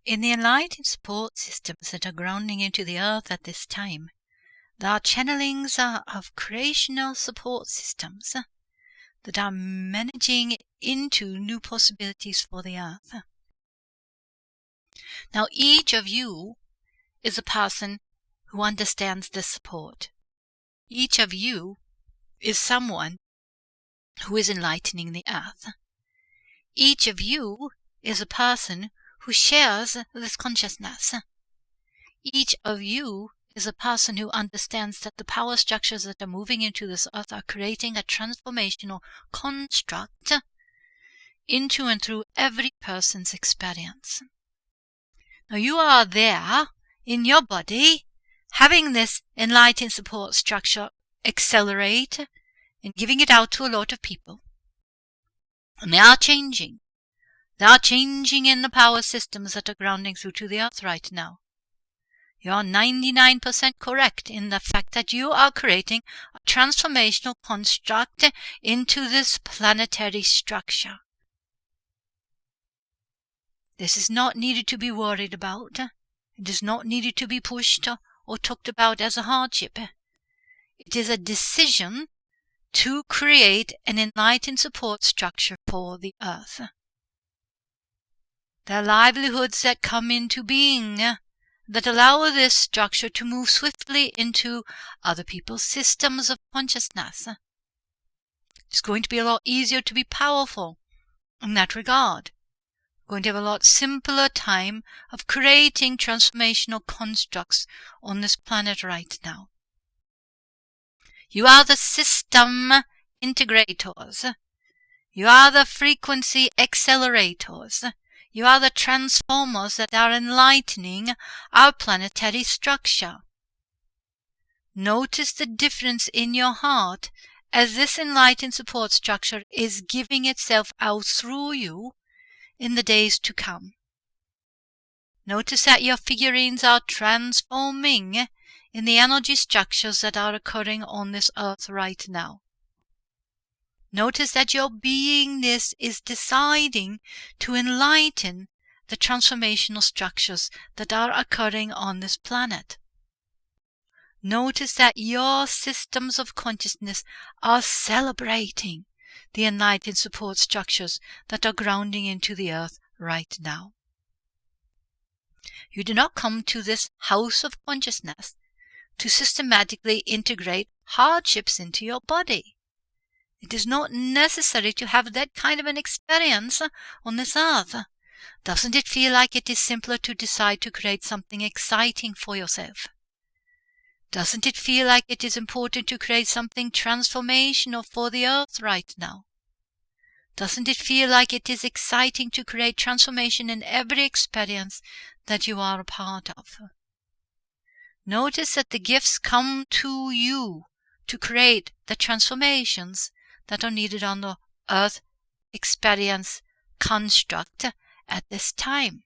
in the enlightened support systems that are grounding into the earth at this time, there are channelings of creational support systems that are managing into new possibilities for the earth. Now, each of you is a person who understands this support. Each of you is someone who is enlightening the earth. Each of you is a person who shares this consciousness. Each of you is a person who understands that the power structures that are moving into this earth are creating a transformational construct into and through every person's experience. Now you are there in your body having this enlightened support structure accelerate and giving it out to a lot of people. And they are changing. They are changing in the power systems that are grounding through to the earth right now. You are 99% correct in the fact that you are creating a transformational construct into this planetary structure. This is not needed to be worried about. It is not needed to be pushed or talked about as a hardship. It is a decision to create an enlightened support structure for the earth. There are livelihoods that come into being that allow this structure to move swiftly into other people's systems of consciousness. It's going to be a lot easier to be powerful in that regard. We're going to have a lot simpler time of creating transformational constructs on this planet right now. You are the system integrators. You are the frequency accelerators. You are the transformers that are enlightening our planetary structure. Notice the difference in your heart as this enlightened support structure is giving itself out through you in the days to come. Notice that your figurines are transforming in the energy structures that are occurring on this earth right now. Notice that your beingness is deciding to enlighten the transformational structures that are occurring on this planet. Notice that your systems of consciousness are celebrating the enlightened support structures that are grounding into the earth right now. You do not come to this house of consciousness to systematically integrate hardships into your body. It is not necessary to have that kind of an experience on this earth. Doesn't it feel like it is simpler to decide to create something exciting for yourself? Doesn't it feel like it is important to create something transformational for the earth right now? Doesn't it feel like it is exciting to create transformation in every experience that you are a part of? Notice that the gifts come to you to create the transformations that are needed on the earth experience construct at this time.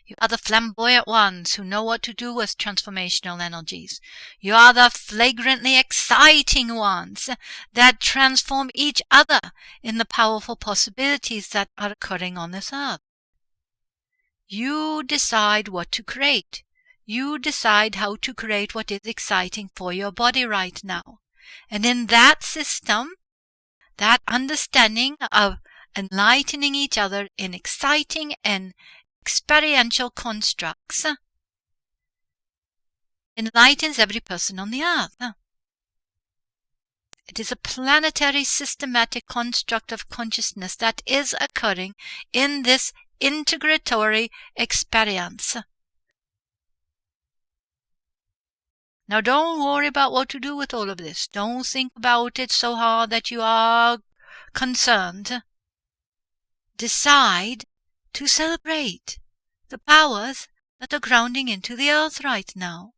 You are the flamboyant ones who know what to do with transformational energies. You are the flagrantly exciting ones that transform each other in the powerful possibilities that are occurring on this earth. You decide what to create. You decide how to create what is exciting for your body right now. And in that system, that understanding of enlightening each other in exciting and experiential constructs enlightens every person on the earth. It is a planetary systematic construct of consciousness that is occurring in this integratory experience. Now don't worry about what to do with all of this. Don't think about it so hard that you are concerned. Decide to celebrate the powers that are grounding into the earth right now.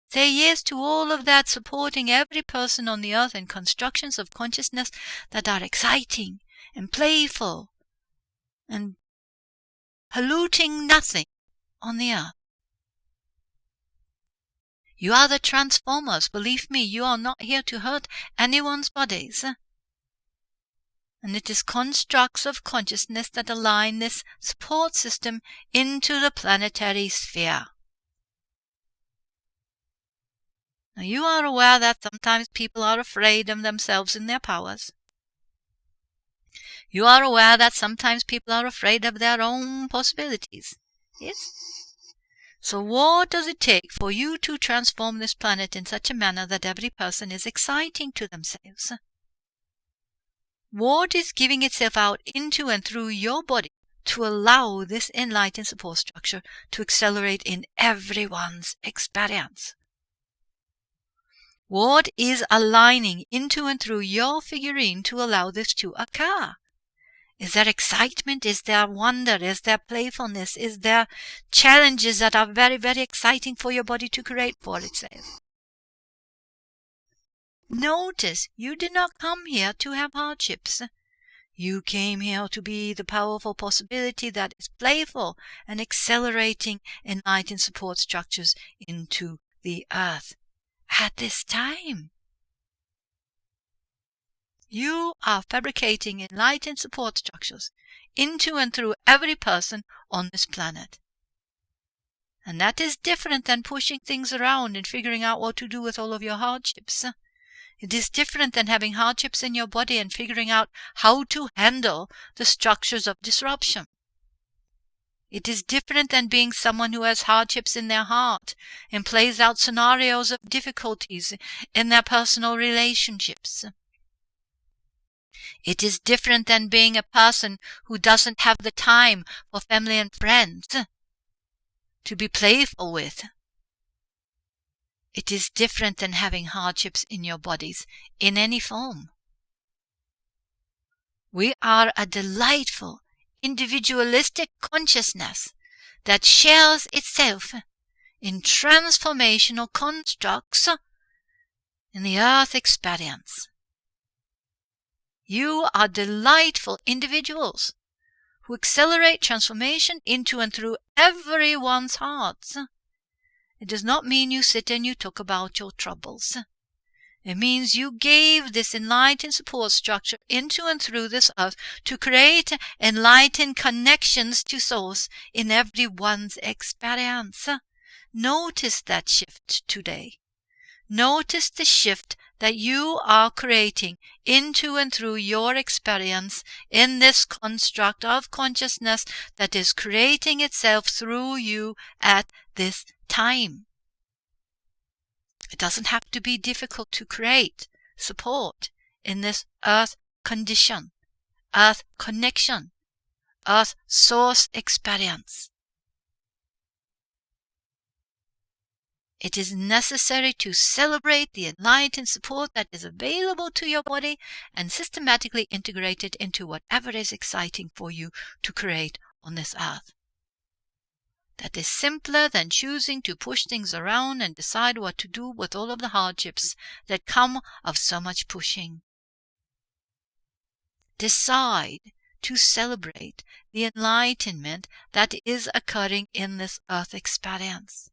Say yes to all of that, supporting every person on the earth in constructions of consciousness that are exciting and playful and polluting nothing on the earth. You are the transformers. Believe me, you are not here to hurt anyone's bodies. And it is constructs of consciousness that align this support system into the planetary sphere. Now, you are aware that sometimes people are afraid of themselves and their powers. You are aware that sometimes people are afraid of their own possibilities. Yes? So what does it take for you to transform this planet in such a manner that every person is exciting to themselves? What is giving itself out into and through your body to allow this enlightened support structure to accelerate in everyone's experience? What is aligning into and through your figurine to allow this to occur? Is there excitement? Is there wonder? Is there playfulness? Is there challenges that are very, very exciting for your body to create for itself? Notice you did not come here to have hardships. You came here to be the powerful possibility that is playful and accelerating enlightened support structures into the earth at this time. You are fabricating enlightened support structures into and through every person on this planet. And that is different than pushing things around and figuring out what to do with all of your hardships. It is different than having hardships in your body and figuring out how to handle the structures of disruption. It is different than being someone who has hardships in their heart and plays out scenarios of difficulties in their personal relationships. It is different than being a person who doesn't have the time for family and friends to be playful with. It is different than having hardships in your bodies in any form. We are a delightful, individualistic consciousness that shares itself in transformational constructs in the earth experience. You are delightful individuals who accelerate transformation into and through everyone's hearts. It does not mean you sit and you talk about your troubles. It means you gave this enlightened support structure into and through this earth to create enlightened connections to source in everyone's experience. Notice that shift today. Notice the shift that you are creating into and through your experience in this construct of consciousness that is creating itself through you at this time. It doesn't have to be difficult to create support in this earth condition, earth connection, earth source experience. It is necessary to celebrate the enlightened support that is available to your body and systematically integrate it into whatever is exciting for you to create on this earth. That is simpler than choosing to push things around and decide what to do with all of the hardships that come of so much pushing. Decide to celebrate the enlightenment that is occurring in this earth experience.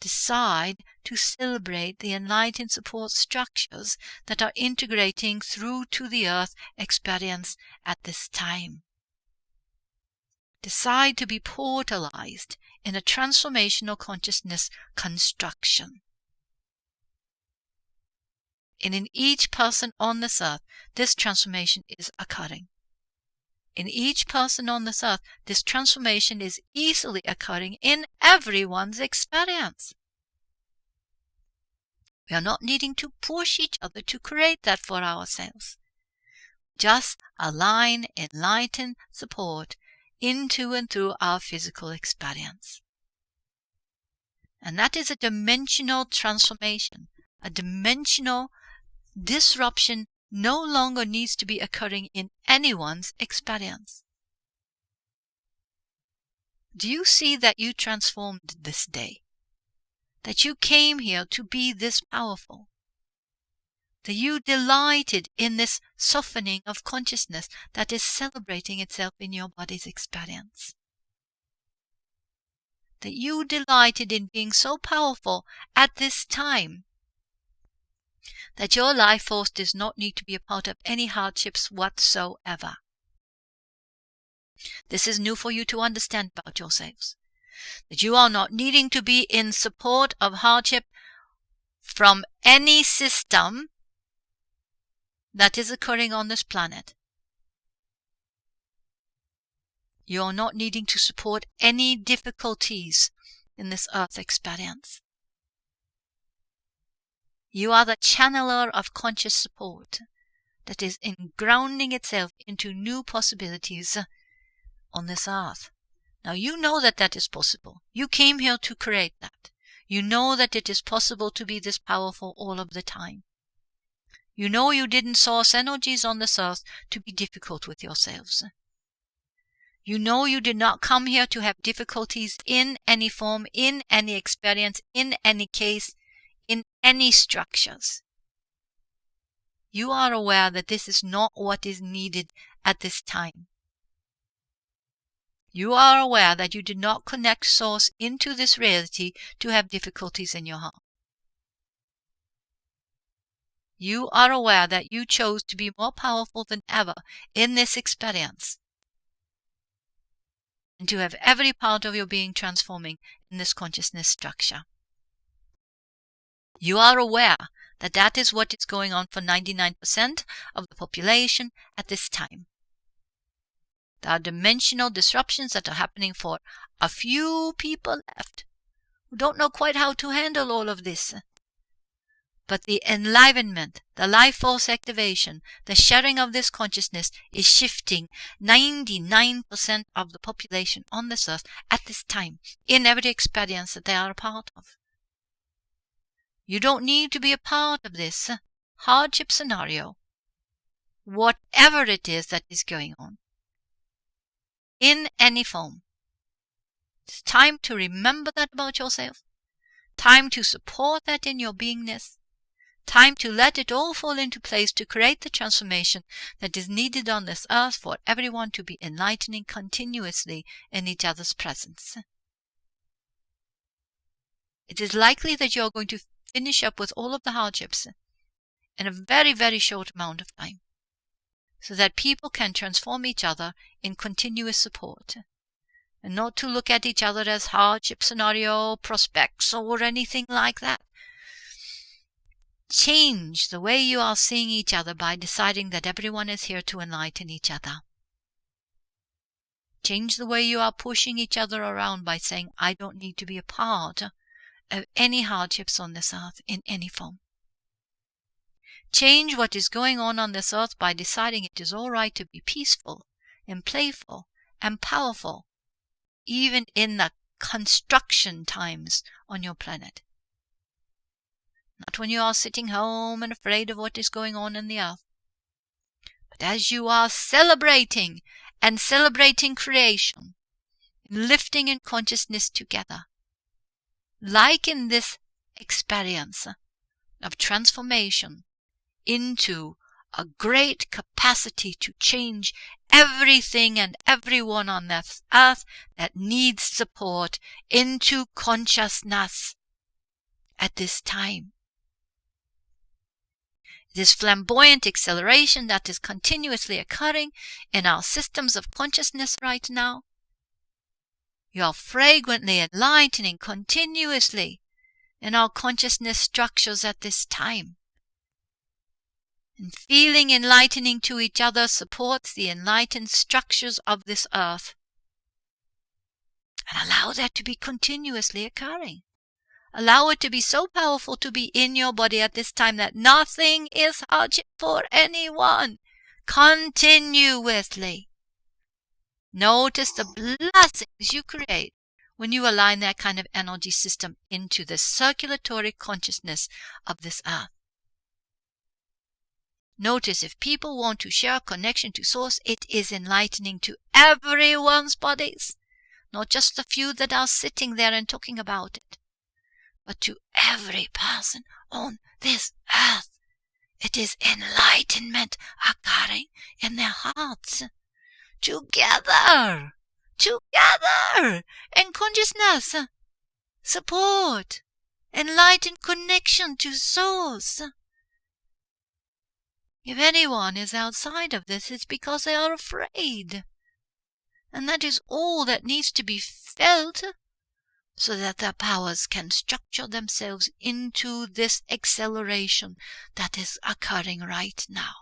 Decide to celebrate the enlightened support structures that are integrating through to the earth experience at this time. Decide to be portalized in a transformational consciousness construction. And in each person on this earth, this transformation is occurring. In each person on this earth, this transformation is easily occurring in everyone's experience. We are not needing to push each other to create that for ourselves. Just align enlightened support into and through our physical experience. And that is a dimensional transformation. A dimensional disruption no longer needs to be occurring in anyone's experience. Do you see that you transformed this day? That you came here to be this powerful? That you delighted in this softening of consciousness that is celebrating itself in your body's experience? That you delighted in being so powerful at this time? that your life force does not need to be a part of any hardships whatsoever. This is new for you to understand about yourselves, that you are not needing to be in support of hardship from any system that is occurring on this planet. You are not needing to support any difficulties in this earth experience. You are the channeler of conscious support that is grounding itself into new possibilities on this earth. Now you know that that is possible. You came here to create that. You know that it is possible to be this powerful all of the time. You know you didn't source energies on this earth to be difficult with yourselves. You know you did not come here to have difficulties in any form, in any experience, in any case, in any structures. You are aware that this is not what is needed at this time. You are aware that you did not connect source into this reality to have difficulties in your heart. You are aware that you chose to be more powerful than ever in this experience, and to have every part of your being transforming in this consciousness structure. You are aware that that is what is going on for 99% of the population at this time. There are dimensional disruptions that are happening for a few people left who don't know quite how to handle all of this. But the enlightenment, the life force activation, the sharing of this consciousness is shifting 99% of the population on this earth at this time, in every experience that they are a part of. You don't need to be a part of this hardship scenario, whatever it is that is going on, in any form. It's time to remember that about yourself, time to support that in your beingness, time to let it all fall into place to create the transformation that is needed on this earth for everyone to be enlightening continuously in each other's presence. It is likely that you are going to finish up with all of the hardships in a very, very short amount of time, so that people can transform each other in continuous support, and not to look at each other as hardship scenario prospects or anything like that. Change the way you are seeing each other by deciding that everyone is here to enlighten each other. Change the way you are pushing each other around by saying, I don't need to be a part of any hardships on this earth in any form. Change what is going on this earth by deciding it is all right to be peaceful and playful and powerful, even in the construction times on your planet. Not when you are sitting home and afraid of what is going on in the earth, but as you are celebrating and celebrating creation, lifting in consciousness together, like in this experience of transformation into a great capacity to change everything and everyone on this earth that needs support into consciousness at this time. This flamboyant acceleration that is continuously occurring in our systems of consciousness right now. You are fragrantly enlightening continuously in our consciousness structures at this time. And feeling enlightening to each other supports the enlightened structures of this earth. And allow that to be continuously occurring. Allow it to be so powerful to be in your body at this time that nothing is hardship for anyone. Continuously. Notice the blessings you create when you align that kind of energy system into the circulatory consciousness of this earth. Notice if people want to share connection to source, it is enlightening to everyone's bodies, not just the few that are sitting there and talking about it, but to every person on this earth. It is enlightenment occurring in their hearts. Together in consciousness, support, enlightened connection to source. If anyone is outside of this, it's because they are afraid. And that is all that needs to be felt so that their powers can structure themselves into this acceleration that is occurring right now.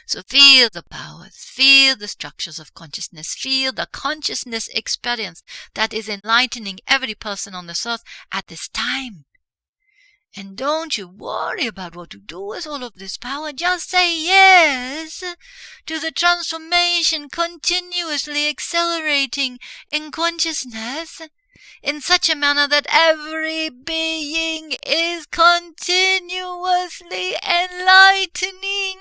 So feel the powers, feel the structures of consciousness, feel the consciousness experience that is enlightening every person on this earth at this time. And don't you worry about what to do with all of this power. Just say yes to the transformation continuously accelerating in consciousness in such a manner that every being is continuously enlightening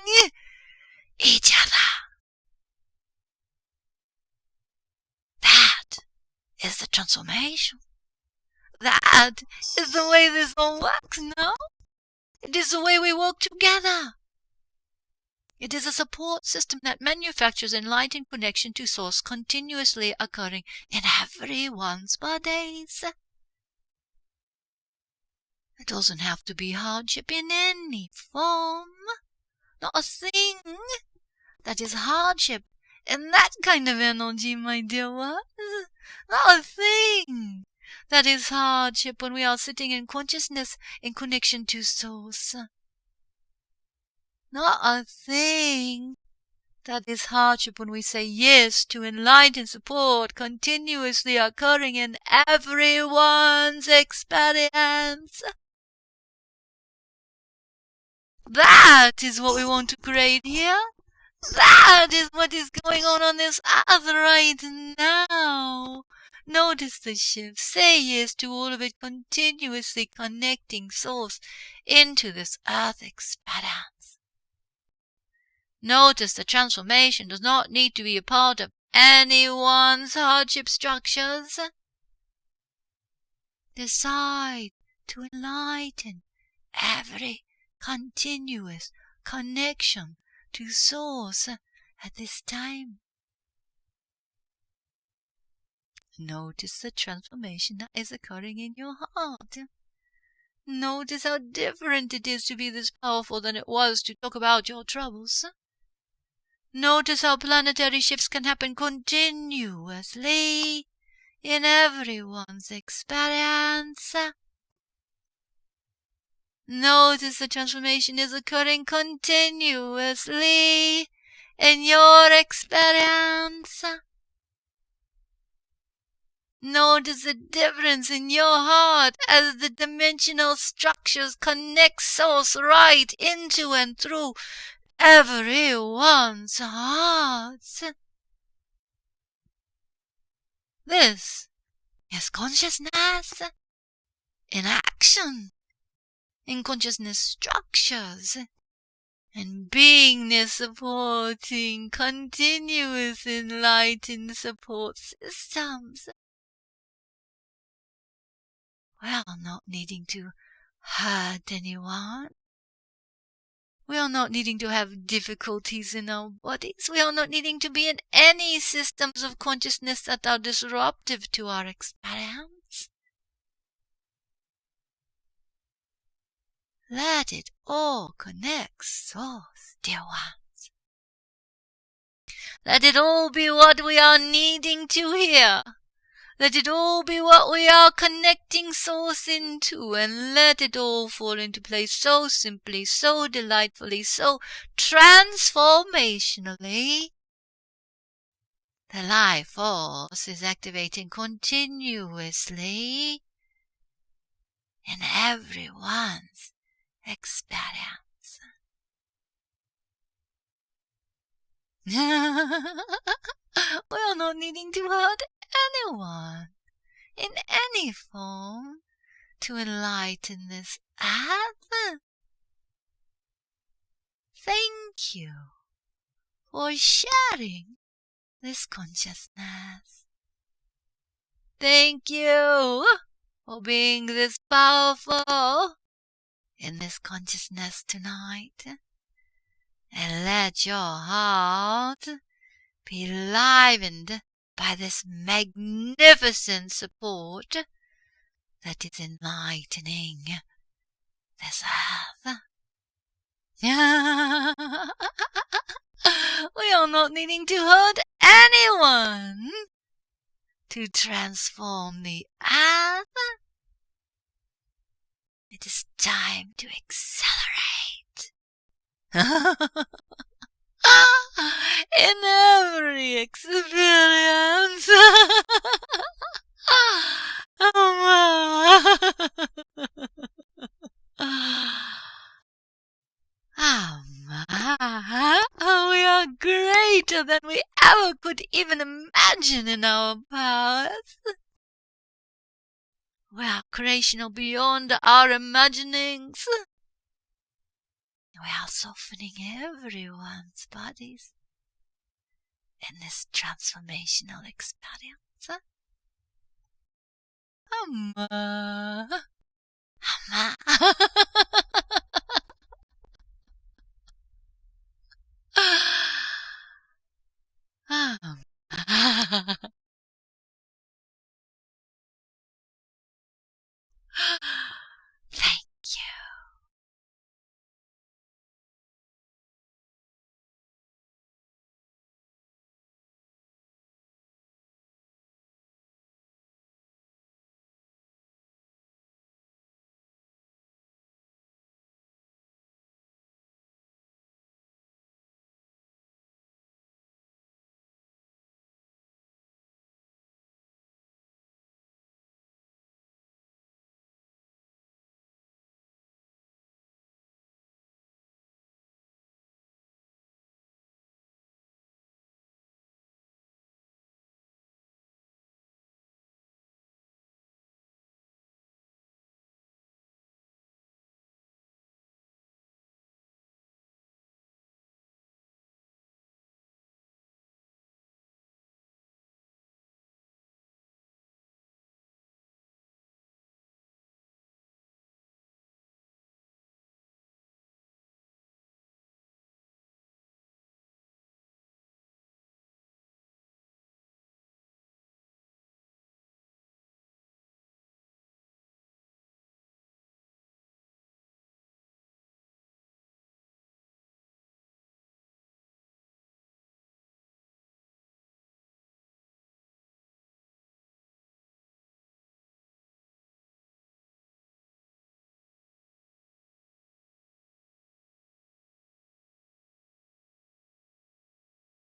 each other. That is the transformation. That is the way this all works, no? It is the way we work together. It is a support system that manufactures enlightened connection to Source continuously occurring in everyone's bodies. It doesn't have to be hardship in any form. Not a thing that is hardship in that kind of energy, my dear ones. Not a thing that is hardship when we are sitting in consciousness in connection to Source. Not a thing that is hardship when we say yes to enlightened support continuously occurring in everyone's experience. That is what we want to create here. That is what is going on this earth right now. Notice the shift. Say yes to all of it, continuously connecting Source into this earth experience. Notice the transformation does not need to be a part of anyone's hardship structures. Decide to enlighten every continuous connection to Source at this time. Notice the transformation that is occurring in your heart. Notice how different it is to be this powerful than it was to talk about your troubles. Notice how planetary shifts can happen continuously in everyone's experience. Notice the transformation is occurring continuously in your experience. Notice the difference in your heart as the dimensional structures connect Source right into and through everyone's hearts. This is consciousness in action, in consciousness structures, and beingness supporting continuous enlightened support systems. We are not needing to hurt anyone. We are not needing to have difficulties in our bodies. We are not needing to be in any systems of consciousness that are disruptive to our experience. Let it all connect Source, dear ones. Let it all be what we are needing to hear. Let it all be what we are connecting Source into, and let it all fall into place so simply, so delightfully, so transformationally. The life force is activating continuously in everyone's experience. We are not needing to hurt anyone in any form to enlighten this earth. Thank you for sharing this consciousness. Thank you for being this powerful in this consciousness tonight. And let your heart be livened by this magnificent support that is enlightening this earth. We are not needing to hurt anyone to transform the earth. It is time to accelerate. In every experience. We are greater than we ever could even imagine in our powers. We are creational beyond our imaginings. We are softening everyone's bodies in this transformational experience. Amma.